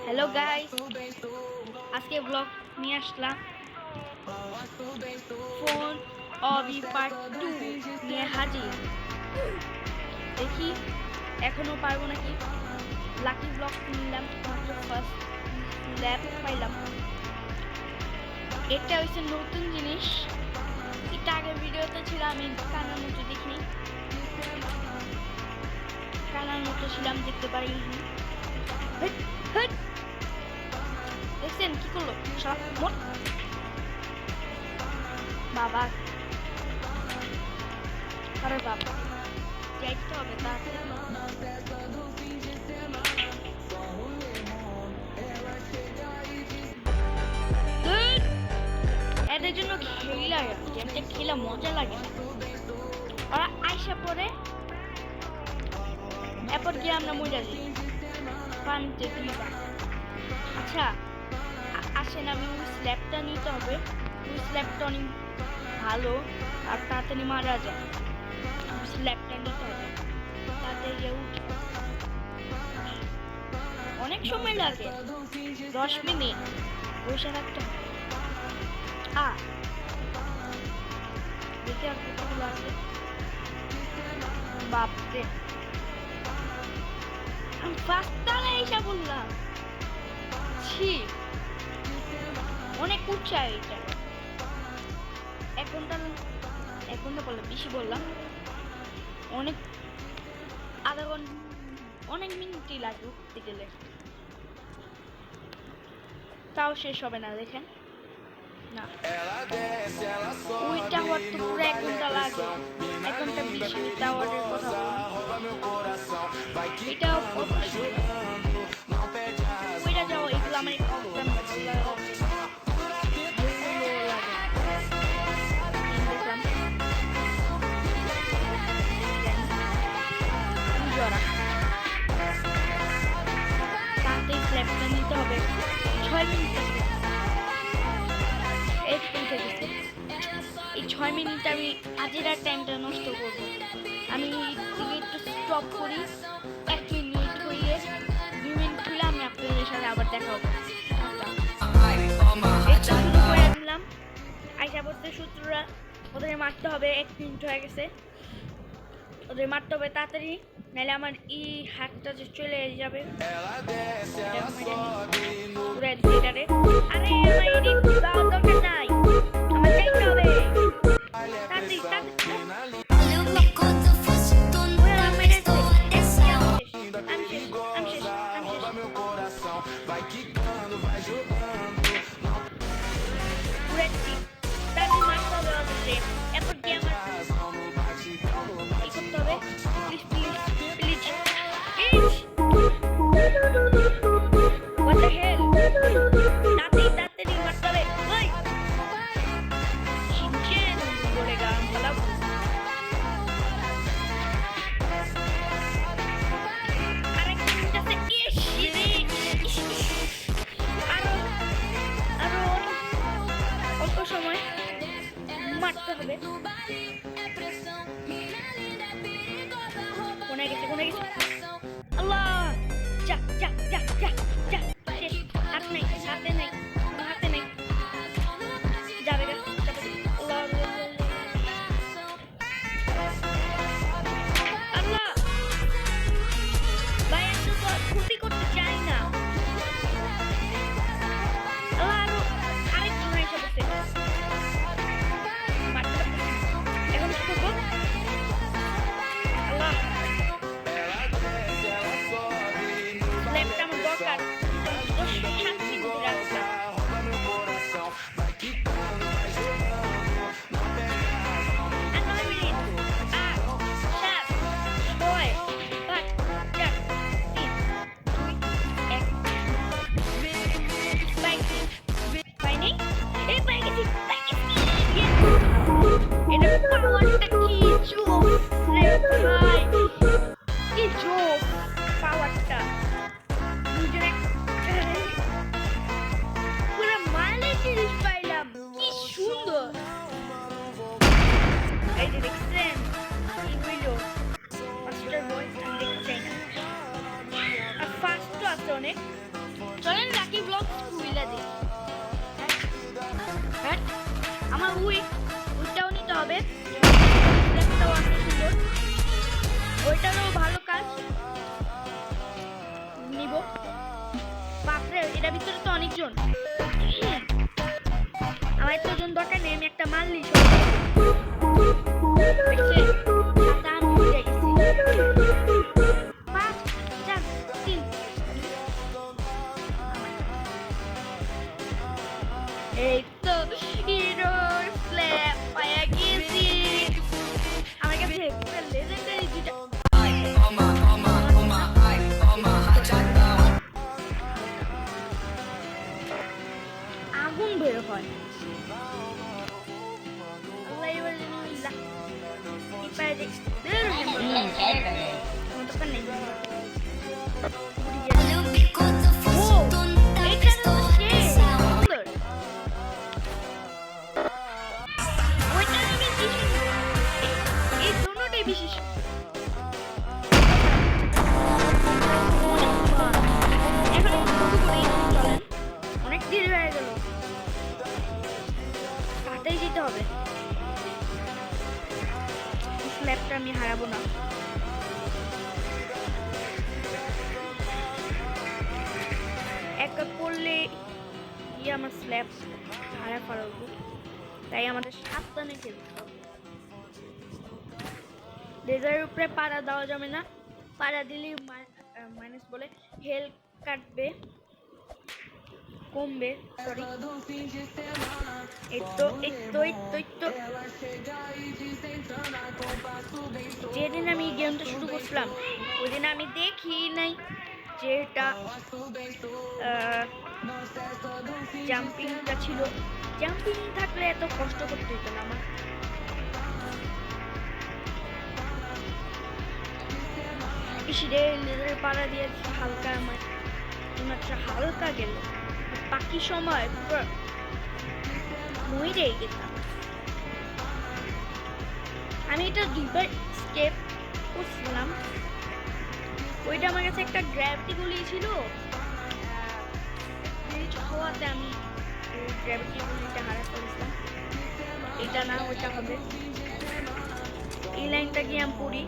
Hello guys, আজকে blog নিয়ে আসলাম phone অবি part 2 নিয়ে হাজির। দেখি এখনো পারবো নাকি। লাকি ব্লগ নিলাম, মাত্র ফার্স্ট ল্যাব পাইলাম। এটা হচ্ছে নতুন জিনিস, এটা আগের ভিডিওতে ছিল। আমি কানার মতো দেখিনি, কানার মতো ছিলাম, দেখতে পারিনি। দেখছেন কি করলো বাবা? আরে বাবা, যাইতে হবে তাড়াতাড়ি। এদের জন্য খেলি লাগে, গেমটা খেলা মজা লাগে। ওরা আইসা পরে এরপর গিয়ে আমরা মজা দিই পানিতে দিবা। আচ্ছা আসেন, আমি ওই স্ল্যাবটা নিতে হবে। ওই স্ল্যাবটা অনেক ভালো আর তাড়াতাড়ি মারা যায়। ওই স্ল্যাবটা নিতে হবে, তাড়াতাড়ি উঠে। অনেক সময় লাগে, 10 মিনিট বসে থাকতে হবে। দেখি আর কতগুলো আছে। বাপরে, আমি ফাস্টারে এসে বললাম ছি, অনেক উচ্চা এটা। এখন বললে বেশি বললাম। অনেক আধা ঘন্টা, অনেক মিনিটই লাগে উঠতে গেলে, তাও শেষ হবে না। দেখেন না, ওইটা হওয়ার তো পুরো 1 ঘন্টা লাগে। 1 ঘন্টা 20 মিনিট টাওয়ারের কথা বললাম। এটা ওইটা যাও, এগুলো আমার স্ল্যাবটা নিতে হবে। 6 মিনিট এই 6 মিনিট আমি আজের আর টাইমটা নষ্ট করব। আমি একটু স্টপ করি, 1 মিনিট হইলে 2 মিনিট হইলে আমি আপনাদের সাথে আবার দেখা হবে। শুরু করে দিলাম। আইসা বসতে সূত্ররা ওদের মারতে হবে। 1 মিনিট হয়ে গেছে, ওদের মারতে হবে তাড়াতাড়ি, নাহলে আমার হাতটা যে চলে যাবে। আরে দরকার নাই, আমার যাইতে হবে তাড়াতাড়ি তাড়াতাড়ি। কোনে গেছে আল্লাহ, যা যা যা যা যা, শেষ। হাত নেই, হাতে নেই, হাতে নেই, যাবে গা যাবে। আল্লাহ আল্লাহ, ভাই আমি তো ক্ষতি করতে চাই না। আল্লাহ, আরো আরেকজন এসে বসে। এখন কি করবো? আল্লাহ, অনেক আমার উইটাও নিতে হবে, স্ল্যাবটাও আছে সুন্দর, ওইটারও ভালো কাজ নিব। বাপরে এটার ভিতরে তো অনেকজন, আমার এতজন দরকার নেই, আমি একটা মারলি এই তো হিরো স্ল্যাব পায়া গেছি। আমার কাছে লেজেন্ডারি দুইটা আগুন বের হয়। বিশেষ অনেক দেরি হয়ে গেল, তাড়াতাড়ি যেতে হবে, স্ল্যাবটা আমি হারাবো না। একটা পড়লে আমার স্ল্যাব হারা ফেলবো, তাই আমাদের সাবধানে খেলতে হবে। লেজারের উপরে পাড়া দেওয়া যাবে না, পাড়া দিলে মাইনাস বলে হেলথ কাটবে, কমবে, সরি। যেদিন আমি গেমটা শুরু করছিলাম ওই দিন আমি দেখি নাই যে এটা জাম্পিংটা ছিল, জাম্পিং থাকলে এত কষ্ট করতে হতো না আমার। লেজারের পাড়া দিয়ে হালকা মাত্র হালকা গেল, বাকি সময় মরে গেতাম। আমি এটা দুইবার স্কেপ করছিলাম, ওইটা আমার কাছে একটা গ্র্যাভিটি গুলি ছিল, হওয়াতে আমি গ্র্যাভিটি গুলিটা হারা করেছিলাম। এটা না ওইটা হবে, এই লাইনটা গিয়ে আমি পড়ি,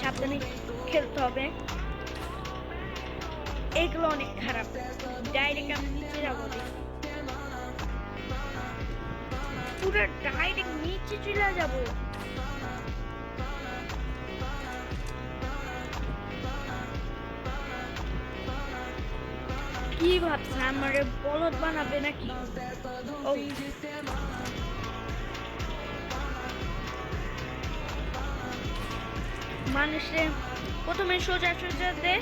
সাবধানে খেলতে হবে। এগুলো অনেক খারাপ, ডাইরেক্ট আমি নিচে যাবো, পুরো ডাইরেক্ট নিচে চলে যাবো। কি ভাবছে আমার বলদ বানাবে নাকি? মানুষে প্রথমে সোজা দে,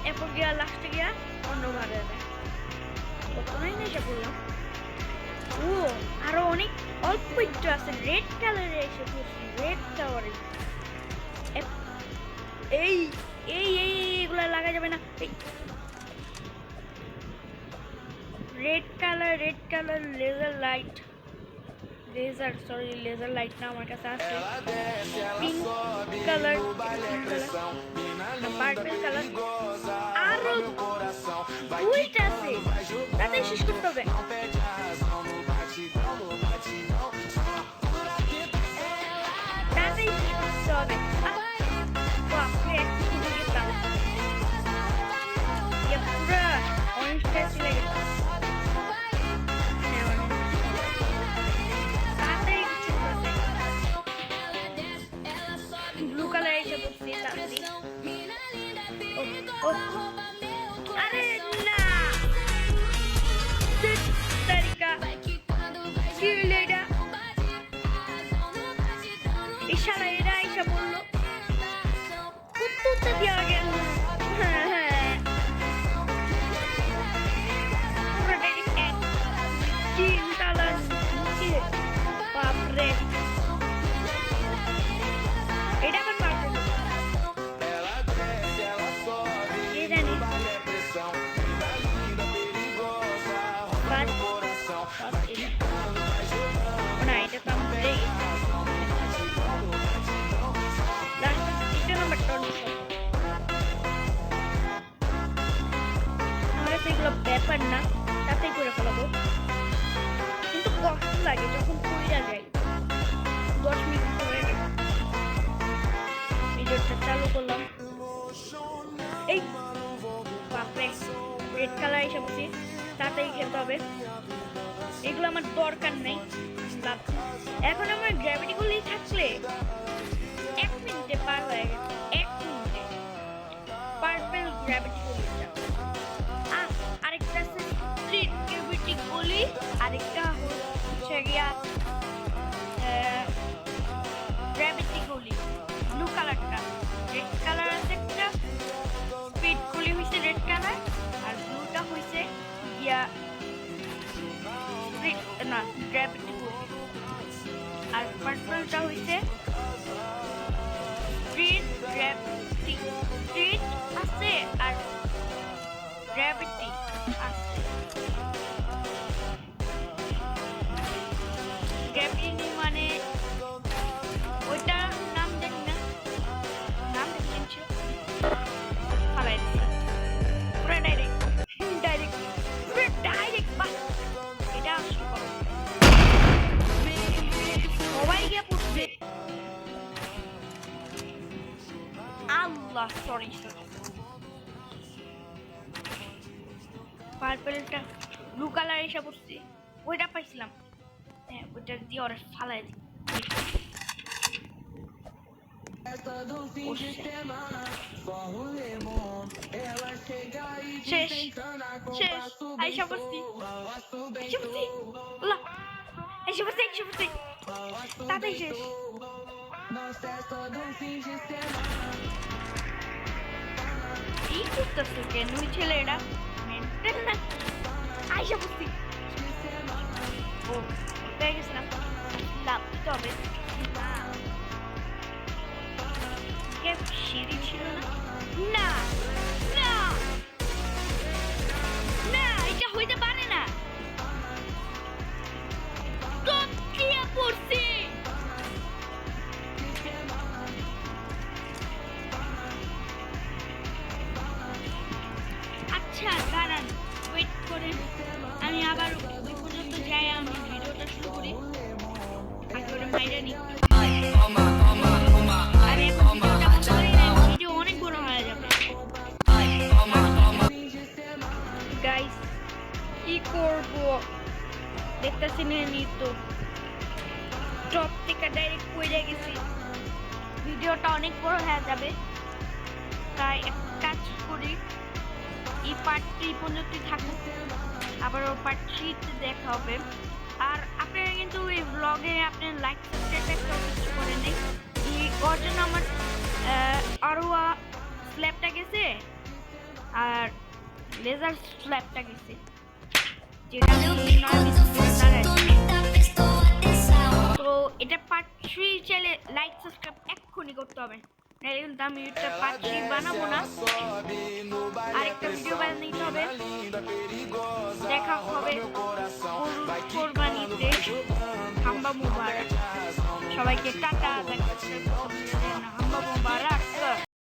এরপর গিয়া লাস্টে গিয়া অন্যভাবে দেয়, প্রথমেই নেশা করলাম। আরো অনেক অল্প একটু আছে, রেড কালারে এসে পড়ছি, রেড টাওয়ারে। এই এই এই এগুলা লাগা যাবে না, red colour laser light, laser light না আমার কাছে আছে, পিঙ্ক কালার, পার্পল কালার, আরো দুইটা আছে, তাতে শেষ করতে হবে। তাতেই শেষ করতে হবে। বাপরে একটু শুনে গেতাম, পুরা অরেঞ্জটা চলে গেতাম। ব্লু কালার এসে বসছি, আরে না তারিকা কি হইল এটা? ইশারা এরা এসে বললো কুত্তুটা দিয়ে আগে বাপরে এটা আবার পারবে না, এটা তো আমাদের আমার সেগুলো ব্যাপার না, তাড়াতাড়ি করে ফেলাবো, কিন্তু কষ্ট লাগে যখন পড়ে যায়। 10 মিনিট পরে ভিডিওটা চালু করলাম। এই বাপরে, রেড কালার এসে বসে, তাড়াতাড়ি খেলতে হবে। এগুলো আমার দরকার নেই। এখন আমার গ্র্যাভিটি গুলি থাকলে 1 মিনিটে পার হয়ে গেছে। 1 মিনিটে পার্পল গ্র্যাভিটি গুলি। আরেকটা আছে স্ট্রিট গ্র্যাভিটি গুলি, আরেকটা হচ্ছে গিয়া গ্র্যাভিটি গুলি। ব্লু কালারটা, রেড কালার আছে একটা, স্পিড গুলি হইছে রেড কালার, আর ব্লুটা হইছে গিয়া না গ্র্যাভিটি গুলি, আর পার্পলটা হইছে স্ট্রিট গ্র্যাভিটি। স্ট্রিট আছে আর গ্র্যাভিটি আছে। গ্র্যাভিটি মানে ওইটা নাম জানি না, নাম দেখছি ফালাই দিছি পুরো ডাইরেক্ট বাস। এটা সবাই গিয়ে পড়ছে। আল্লাহ, সরি পার্পলটা ব্লু কালার এসে পড়ছে, ওইটা পাইছিলাম। হ্যাঁ, ওইটা দিয়ে ওরা ফালাই দিই। শেষ শেষ আইসা পড়ছি, তাতেই শেষ। এই করতেছে কেন ওই ছেলেটা? মেন্টাল না? আইসা পড়ছি। ও পেয়ে গেছিলাম, লাভ দিতে হবে। সিঁড়ি ছিল না, না না, এটা হইতে পারে না। পড়ছি আচ্ছা, দাঁড়ান, ওয়েট করে আমি আবার ওই পর্যন্ত যাই। আমি ভিডিওটা শুরু করি, আগে ওরা মাইরা নি। আমি এখন ভিডিওটা বন্ধ করি না, ভিডিও অনেক বড় হয়ে যাবে। গাইস, কি করব দেখতেছি নি তো, টপ থেকে ডাইরেক্ট পড়ে গেছি। ভিডিওটা অনেক বড় হয়ে যাবে, তাই এক কাজ করি, এই পার্ট 3 পর্যন্ত থাকুক, আবার ও পার্ট 3 দেখা হবে। আর আপনারা কিন্তু এই ব্লগে আপনার লাইক সাবস্ক্রাইব কিছু করে নেই। ওর জন্য আমার আরও স্ল্যাবটা গেছে আর লেজার স্ল্যাবটা গেছে, যেটা তো এটা পার্ট 3 চাইলে লাইক সাবস্ক্রাইব এক্ষুনি করতে হবে, নাহলে কিন্তু আমি এটা পার্ট 3 বানাবো না। আরেকটা ভিডিও বানাতে হবে। দেখা হবে কোরবানিতে। হাম্বা মুবারক সবাইকে, টাটা।